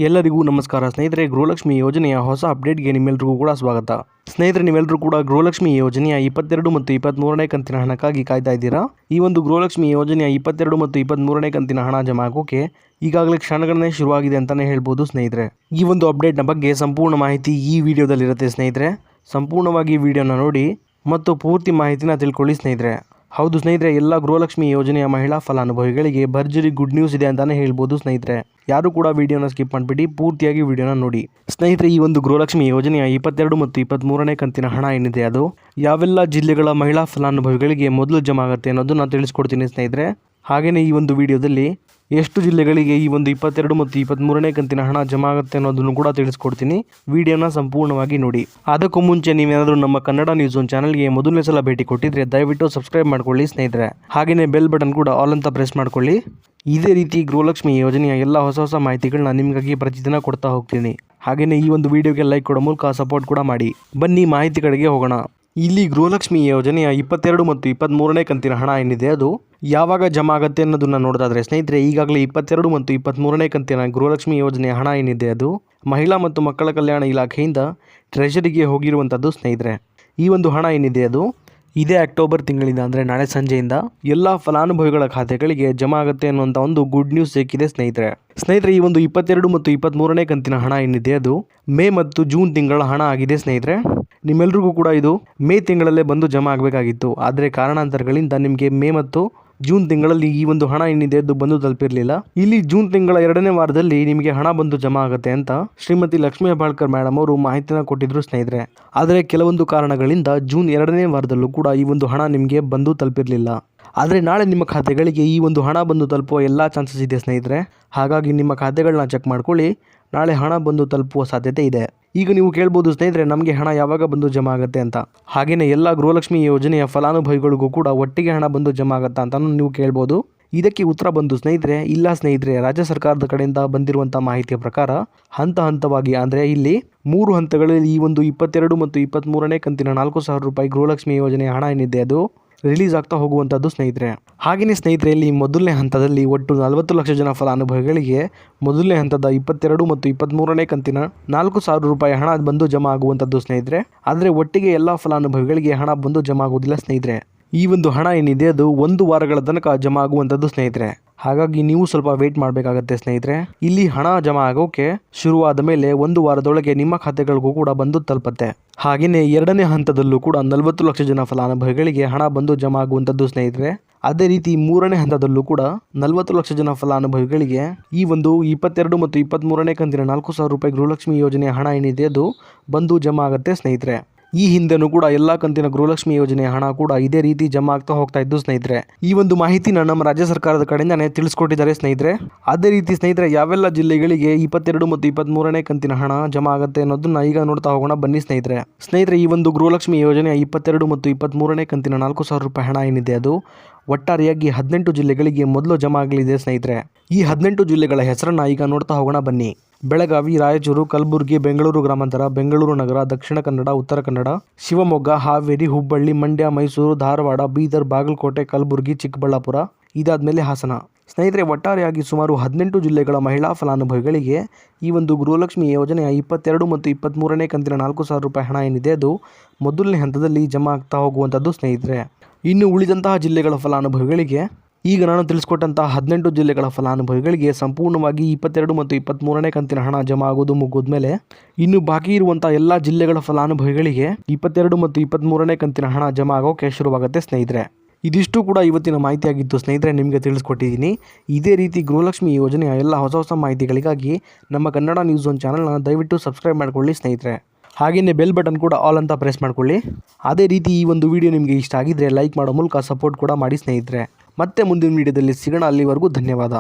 ಎಲ್ಲರಿಗೂ ನಮಸ್ಕಾರ ಸ್ನೇಹಿತರೆ. ಗೃಹಲಕ್ಷ್ಮಿ ಯೋಜನೆಯ ಹೊಸ ಅಪ್ಡೇಟ್ಗೆ ನಿಮ್ಮೆಲ್ಲರಿಗೂ ಕೂಡ ಸ್ವಾಗತ. ಸ್ನೇಹಿತರೆ, ನೀವೆಲ್ಲರೂ ಕೂಡ ಗೃಹಲಕ್ಷ್ಮಿ ಯೋಜನೆಯ 22 ಮತ್ತು 23ನೇ ಕಂತಿನ ಹಣಕ್ಕಾಗಿ ಕಾಯ್ತಾ ಇದ್ದೀರಾ. ಈ ಒಂದು ಗೃಹಲಕ್ಷ್ಮಿ ಯೋಜನೆಯ 22 ಮತ್ತು 23ನೇ ಕಂತಿನ ಹಣ ಜಮಾ ಆಗೋಕೆ ಈಗಾಗಲೇ ಕ್ಷಣಗಳನ್ನೇ ಶುರುವಾಗಿದೆ ಅಂತಲೇ ಹೇಳ್ಬೋದು ಸ್ನೇಹಿತರೆ. ಈ ಒಂದು ಅಪ್ಡೇಟ್ನ ಬಗ್ಗೆ ಸಂಪೂರ್ಣ ಮಾಹಿತಿ ಈ ವಿಡಿಯೋದಲ್ಲಿರುತ್ತೆ ಸ್ನೇಹಿತರೆ. ಸಂಪೂರ್ಣವಾಗಿ ವಿಡಿಯೋನ ನೋಡಿ ಮತ್ತು ಪೂರ್ತಿ ಮಾಹಿತಿನ ತಿಳ್ಕೊಳ್ಳಿ ಸ್ನೇಹಿತರೆ. ಹೌದು ಸ್ನೇಹಿತರೆ, ಎಲ್ಲ ಗೃಹಲಕ್ಷ್ಮಿ ಯೋಜನೆಯ ಮಹಿಳಾ ಫಲಾನುಭವಿಗಳಿಗೆ ಭರ್ಜರಿ ಗುಡ್ ನ್ಯೂಸ್ ಇದೆ ಅಂತಾನೆ ಹೇಳ್ಬೋದು ಸ್ನೇಹಿತರೆ. ಯಾರು ಕೂಡ ವಿಡಿಯೋನ ಸ್ಕಿಪ್ ಮಾಡಿಬಿಡಿ, ಪೂರ್ತಿಯಾಗಿ ವಿಡಿಯೋನ ನೋಡಿ ಸ್ನೇಹಿತರೆ. ಈ ಒಂದು ಗೃಹಲಕ್ಷ್ಮಿ ಯೋಜನೆಯ 22 ಮತ್ತು 23ನೇ ಕಂತಿನ ಹಣ ಏನಿದೆ ಅದು ಯಾವೆಲ್ಲ ಜಿಲ್ಲೆಗಳ ಮಹಿಳಾ ಫಲಾನುಭವಿಗಳಿಗೆ ಮೊದಲು ಜಮಾ ಆಗುತ್ತೆ ಅನ್ನೋದನ್ನ ತಿಳಿಸ್ಕೊಡ್ತೀನಿ ಸ್ನೇಹಿತರೆ. ಹಾಗೆಯೇ ಈ ಒಂದು ವಿಡಿಯೋದಲ್ಲಿ ಎಷ್ಟು ಜಿಲ್ಲೆಗಳಿಗೆ ಈ ಒಂದು 22 ಮತ್ತು 23ನೇ ಕಂತಿನ ಹಣ ಜಮಾ ಆಗುತ್ತೆ ಅನ್ನೋದನ್ನು ಕೂಡ ತಿಳಿಸ್ಕೊಡ್ತೀನಿ. ವಿಡಿಯೋನ ಸಂಪೂರ್ಣವಾಗಿ ನೋಡಿ. ಅದಕ್ಕೂ ಮುಂಚೆ ನೀವೇನಾದರೂ ನಮ್ಮ ಕನ್ನಡ ನ್ಯೂಸ್ ಒನ್ ಚಾನಲ್ಗೆ ಮೊದಲನೇ ಸಲ ಭೇಟಿ ಕೊಟ್ಟಿದ್ರೆ ದಯವಿಟ್ಟು ಸಬ್ಸ್ಕ್ರೈಬ್ ಮಾಡ್ಕೊಳ್ಳಿ ಸ್ನೇಹಿತರೆ. ಹಾಗೆಯೇ ಬೆಲ್ ಬಟನ್ ಕೂಡ ಆಲ್ ಅಂತ ಪ್ರೆಸ್ ಮಾಡ್ಕೊಳ್ಳಿ. ಇದೇ ರೀತಿ ಗೃಹಲಕ್ಷ್ಮಿ ಯೋಜನೆಯ ಎಲ್ಲ ಹೊಸ ಮಾಹಿತಿಗಳನ್ನ ನಿಮಗಾಗಿ ಪ್ರತಿದಿನ ಕೊಡ್ತಾ ಹೋಗ್ತೀನಿ. ಹಾಗೆಯೇ ಈ ಒಂದು ವಿಡಿಯೋಗೆ ಲೈಕ್ ಕೊಡೋ ಮೂಲಕ ಸಪೋರ್ಟ್ ಕೂಡ ಮಾಡಿ. ಬನ್ನಿ ಮಾಹಿತಿಗಳಿಗೆ ಹೋಗೋಣ. ಇಲ್ಲಿ ಗೃಹಲಕ್ಷ್ಮಿ ಯೋಜನೆಯ 22 ಮತ್ತು 23ನೇ ಕಂತಿನ ಹಣ ಏನಿದೆ ಅದು ಯಾವಾಗ ಜಮಾ ಆಗುತ್ತೆ ಅನ್ನೋದನ್ನ ನೋಡೋದಾದ್ರೆ ಸ್ನೇಹಿತರೆ, ಈಗಾಗಲೇ 22 ಮತ್ತು 23ನೇ ಕಂತಿನ ಗೃಹಲಕ್ಷ್ಮಿ ಯೋಜನೆಯ ಹಣ ಏನಿದೆ ಅದು ಮಹಿಳಾ ಮತ್ತು ಮಕ್ಕಳ ಕಲ್ಯಾಣ ಇಲಾಖೆಯಿಂದ ಟ್ರೆಷರಿಗೆ ಹೋಗಿರುವಂಥದ್ದು ಸ್ನೇಹಿತರೆ. ಈ ಒಂದು ಹಣ ಏನಿದೆ ಅದು ಇದೇ ಅಕ್ಟೋಬರ್ ತಿಂಗಳಿಂದ ಅಂದರೆ ನಾಳೆ ಸಂಜೆಯಿಂದ ಎಲ್ಲ ಫಲಾನುಭವಿಗಳ ಖಾತೆಗಳಿಗೆ ಜಮಾ ಆಗುತ್ತೆ ಅನ್ನುವಂಥ ಒಂದು ಗುಡ್ ನ್ಯೂಸ್ ಸಿಕ್ಕಿದೆ ಸ್ನೇಹಿತರೆ. ಈ ಒಂದು 22 ಮತ್ತು 23ನೇ ಕಂತಿನ ಹಣ ಏನಿದೆ ಅದು ಮೇ ಮತ್ತು ಜೂನ್ ತಿಂಗಳ ಹಣ ಆಗಿದೆ ಸ್ನೇಹಿತರೆ. ನಿಮ್ಮೆಲ್ರಿಗೂ ಕೂಡ ಇದು ಮೇ ತಿಂಗಳಲ್ಲೇ ಬಂದು ಜಮಾ ಆಗಬೇಕಾಗಿತ್ತು. ಆದರೆ ಕಾರಣಾಂತರಗಳಿಂದ ನಿಮಗೆ ಮೇ ಮತ್ತು ಜೂನ್ ತಿಂಗಳಲ್ಲಿ ಈ ಒಂದು ಹಣ ಏನಿದೆ ಅದು ಬಂದು ತಲುಪಿರಲಿಲ್ಲ. ಇಲ್ಲಿ ಜೂನ್ ತಿಂಗಳ 2ನೇ ವಾರದಲ್ಲಿ ನಿಮಗೆ ಹಣ ಬಂದು ಜಮಾ ಆಗುತ್ತೆ ಅಂತ ಶ್ರೀಮತಿ ಲಕ್ಷ್ಮೀ ಹೆಬ್ಬಾಳ್ಕರ್ ಮೇಡಮ್ ಅವರು ಮಾಹಿತಿನ ಕೊಟ್ಟಿದ್ರು ಸ್ನೇಹಿತರೆ. ಆದರೆ ಕೆಲವೊಂದು ಕಾರಣಗಳಿಂದ ಜೂನ್ 2ನೇ ವಾರದಲ್ಲೂ ಕೂಡ ಈ ಒಂದು ಹಣ ನಿಮಗೆ ಬಂದು ತಲುಪಿರಲಿಲ್ಲ. ಆದರೆ ನಾಳೆ ನಿಮ್ಮ ಖಾತೆಗಳಿಗೆ ಈ ಒಂದು ಹಣ ಬಂದು ತಲುಪುವ ಎಲ್ಲ ಚಾನ್ಸಸ್ ಇದೆ ಸ್ನೇಹಿತರೆ. ಹಾಗಾಗಿ ನಿಮ್ಮ ಖಾತೆಗಳನ್ನ ಚೆಕ್ ಮಾಡ್ಕೊಳ್ಳಿ. ನಾಳೆ ಹಣ ಬಂದು ತಲುಪುವ ಸಾಧ್ಯತೆ ಇದೆ. ಈಗ ನೀವು ಕೇಳ್ಬೋದು ಸ್ನೇಹಿತರೆ, ನಮಗೆ ಹಣ ಯಾವಾಗ ಬಂದು ಜಮಾ ಆಗುತ್ತೆ ಅಂತ. ಹಾಗೆಯೇ ಎಲ್ಲ ಗೃಹಲಕ್ಷ್ಮಿ ಯೋಜನೆಯ ಫಲಾನುಭವಿಗಳಿಗೂ ಕೂಡ ಒಟ್ಟಿಗೆ ಹಣ ಬಂದು ಜಮಾ ಆಗುತ್ತಾ ಅಂತ ನೀವು ಕೇಳ್ಬೋದು. ಇದಕ್ಕೆ ಉತ್ತರ ಬಂದು ಸ್ನೇಹಿತರೆ, ಇಲ್ಲ ಸ್ನೇಹಿತರೆ. ರಾಜ್ಯ ಸರ್ಕಾರದ ಕಡೆಯಿಂದ ಬಂದಿರುವಂಥ ಮಾಹಿತಿಯ ಪ್ರಕಾರ ಹಂತವಾಗಿ ಅಂದರೆ ಇಲ್ಲಿ 3 ಹಂತಗಳಲ್ಲಿ ಈ ಒಂದು 22 ಮತ್ತು 23ನೇ ಕಂತಿನ 4,000 ರೂಪಾಯಿ ಗೃಹಲಕ್ಷ್ಮಿ ಯೋಜನೆಯ ಹಣ ಏನಿದೆ ಅದು ರಿಲೀಸ್ ಆಗ್ತಾ ಹೋಗುವಂಥದ್ದು ಸ್ನೇಹಿತರೆ. ಹಾಗೆಯೇ ಸ್ನೇಹಿತರೆ, ಇಲ್ಲಿ ಮೊದಲನೇ ಹಂತದಲ್ಲಿ ಒಟ್ಟು 40 ಲಕ್ಷ ಜನ ಫಲಾನುಭವಿಗಳಿಗೆ ಮೊದಲನೇ ಹಂತದ 22 ಮತ್ತು 23ನೇ ಕಂತಿನ 4,000 ರೂಪಾಯಿ ಹಣ ಬಂದು ಜಮಾ ಆಗುವಂಥದ್ದು ಸ್ನೇಹಿತರೆ. ಆದರೆ ಒಟ್ಟಿಗೆ ಎಲ್ಲ ಫಲಾನುಭವಿಗಳಿಗೆ ಹಣ ಬಂದು ಜಮಾ ಆಗುವುದಿಲ್ಲ ಸ್ನೇಹಿತರೆ. ಈ ಒಂದು ಹಣ ಏನಿದೆ ಅದು 1 ವಾರಗಳ ತನಕ ಜಮಾ ಆಗುವಂಥದ್ದು ಸ್ನೇಹಿತರೆ. ಹಾಗಾಗಿ ನೀವು ಸ್ವಲ್ಪ ವೇಟ್ ಮಾಡಬೇಕಾಗತ್ತೆ ಸ್ನೇಹಿತರೆ. ಇಲ್ಲಿ ಹಣ ಜಮಾ ಆಗೋಕೆ ಶುರುವಾದ ಮೇಲೆ 1 ವಾರದೊಳಗೆ ನಿಮ್ಮ ಖಾತೆಗಳಿಗೂ ಕೂಡ ಬಂದು ತಲುಪುತ್ತೆ. ಹಾಗೆಯೇ 2ನೇ ಹಂತದಲ್ಲೂ ಕೂಡ 40 ಲಕ್ಷ ಜನ ಫಲಾನುಭವಿಗಳಿಗೆ ಹಣ ಬಂದು ಜಮಾ ಆಗುವಂಥದ್ದು ಸ್ನೇಹಿತರೆ. ಅದೇ ರೀತಿ 3ನೇ ಹಂತದಲ್ಲೂ ಕೂಡ 40 ಲಕ್ಷ ಜನ ಫಲಾನುಭವಿಗಳಿಗೆ ಈ ಒಂದು 22 ಮತ್ತು 23ನೇ ಕಂತಿನ 4,000 ರೂಪಾಯಿ ಗೃಹಲಕ್ಷ್ಮಿ ಯೋಜನೆಯ ಹಣ ಏನಿದೆ ಅದು ಬಂದು ಜಮಾ ಆಗುತ್ತೆ ಸ್ನೇಹಿತರೆ. ಈ ಹಿಂದೆನೂ ಕೂಡ ಎಲ್ಲ ಕಂತಿನ ಗೃಹಲಕ್ಷ್ಮಿ ಯೋಜನೆಯ ಹಣ ಕೂಡ ಇದೇ ರೀತಿ ಜಮಾ ಆಗ್ತಾ ಹೋಗ್ತಾ ಇದ್ದು ಸ್ನೇಹಿತರೆ. ಈ ಒಂದು ಮಾಹಿತಿನ ನಮ್ಮ ರಾಜ್ಯ ಸರ್ಕಾರದ ಕಡೆಯಿಂದಾನೆ ತಿಳಿಸ್ಕೊಟ್ಟಿದ್ದಾರೆ ಸ್ನೇಹಿತರೆ. ಅದೇ ರೀತಿ ಸ್ನೇಹಿತರೆ, ಯಾವೆಲ್ಲ ಜಿಲ್ಲೆಗಳಿಗೆ 22 ಮತ್ತು 23ನೇ ಕಂತಿನ ಹಣ ಜಮಾ ಆಗುತ್ತೆ ಅನ್ನೋದನ್ನ ಈಗ ನೋಡ್ತಾ ಹೋಗೋಣ ಬನ್ನಿ ಸ್ನೇಹಿತರೆ. ಈ ಒಂದು ಗೃಹಲಕ್ಷ್ಮಿ ಯೋಜನೆಯ 22 ಮತ್ತು 23ನೇ ಕಂತಿನ 4,000 ರೂಪಾಯಿ ಹಣ ಏನಿದೆ ಅದು ಒಟ್ಟಾರೆಯಾಗಿ 18 ಜಿಲ್ಲೆಗಳಿಗೆ ಮೊದಲು ಜಮಾ ಆಗಲಿದೆ ಸ್ನೇಹಿತರೆ. ಈ 18 ಜಿಲ್ಲೆಗಳ ಹೆಸರನ್ನ ಈಗ ನೋಡ್ತಾ ಹೋಗೋಣ ಬನ್ನಿ. ಬೆಳಗಾವಿ, ರಾಯಚೂರು, ಕಲಬುರಗಿ, ಬೆಂಗಳೂರು ಗ್ರಾಮಾಂತರ, ಬೆಂಗಳೂರು ನಗರ, ದಕ್ಷಿಣ ಕನ್ನಡ, ಉತ್ತರ ಕನ್ನಡ, ಶಿವಮೊಗ್ಗ, ಹಾವೇರಿ, ಹುಬ್ಬಳ್ಳಿ, ಮಂಡ್ಯ, ಮೈಸೂರು, ಧಾರವಾಡ, ಬೀದರ್, ಬಾಗಲಕೋಟೆ, ಕಲಬುರಗಿ, ಚಿಕ್ಕಬಳ್ಳಾಪುರ, ಇದಾದ್ಮೇಲೆ ಹಾಸನ. ಸ್ನೇಹಿತರೆ, ಒಟ್ಟಾರೆಯಾಗಿ ಸುಮಾರು 18 ಜಿಲ್ಲೆಗಳ ಮಹಿಳಾ ಫಲಾನುಭವಿಗಳಿಗೆ ಈ ಒಂದು ಗೃಹಲಕ್ಷ್ಮಿ ಯೋಜನೆಯ 22 ಮತ್ತು 23ನೇ ಕಂತಿನ 4,000 ರೂಪಾಯಿ ಹಣ ಏನಿದೆ ಅದು ಮೊದಲನೇ ಹಂತದಲ್ಲಿ ಜಮಾ ಆಗ್ತಾ ಹೋಗುವಂಥದ್ದು ಸ್ನೇಹಿತರೆ. ಇನ್ನು ಉಳಿದಂತಹ ಜಿಲ್ಲೆಗಳ ಫಲಾನುಭವಿಗಳಿಗೆ ಈಗ ನಾನು ತಿಳಿಸ್ಕೊಟ್ಟಂತಹ 18 ಜಿಲ್ಲೆಗಳ ಫಲಾನುಭವಿಗಳಿಗೆ ಸಂಪೂರ್ಣವಾಗಿ 22 ಮತ್ತು 23ನೇ ಕಂತಿನ ಹಣ ಜಮಾ ಆಗೋದು ಮುಗಿದ್ಮೇಲೆ ಇನ್ನು ಬಾಕಿ ಇರುವಂಥ ಎಲ್ಲ ಜಿಲ್ಲೆಗಳ ಫಲಾನುಭವಿಗಳಿಗೆ 22 ಮತ್ತು 23ನೇ ಕಂತಿನ ಹಣ ಜಮಾ ಆಗೋಕೆ ಶುರುವಾಗುತ್ತೆ ಸ್ನೇಹಿತರೆ. ಇದಿಷ್ಟು ಕೂಡ ಇವತ್ತಿನ ಮಾಹಿತಿಯಾಗಿತ್ತು ಸ್ನೇಹಿತರೆ, ನಿಮಗೆ ತಿಳಿಸ್ಕೊಟ್ಟಿದ್ದೀನಿ. ಇದೇ ರೀತಿ ಗೃಹಲಕ್ಷ್ಮಿ ಯೋಜನೆಯ ಎಲ್ಲ ಹೊಸ ಮಾಹಿತಿಗಳಿಗಾಗಿ ನಮ್ಮ ಕನ್ನಡ ನ್ಯೂಸ್ ಒನ್ ಚಾನಲ್ನ ದಯವಿಟ್ಟು ಸಬ್ಸ್ಕ್ರೈಬ್ ಮಾಡ್ಕೊಳ್ಳಿ ಸ್ನೇಹಿತರೆ. ಹಾಗೆಯೇ ಬೆಲ್ ಬಟನ್ ಕೂಡ ಆಲ್ ಅಂತ ಪ್ರೆಸ್ ಮಾಡ್ಕೊಳ್ಳಿ. ಅದೇ ರೀತಿ ಈ ಒಂದು ವಿಡಿಯೋ ನಿಮಗೆ ಇಷ್ಟ ಆಗಿದ್ರೆ ಲೈಕ್ ಮಾಡೋ ಮೂಲಕ ಸಪೋರ್ಟ್ ಕೂಡ ಮಾಡಿ ಸ್ನೇಹಿತರೆ. ಮತ್ತೆ ಮುಂದಿನ ವಿಡಿಯೋದಲ್ಲಿ ಸಿಗೋಣ. ಅಲ್ಲಿವರೆಗೂ ಧನ್ಯವಾದ.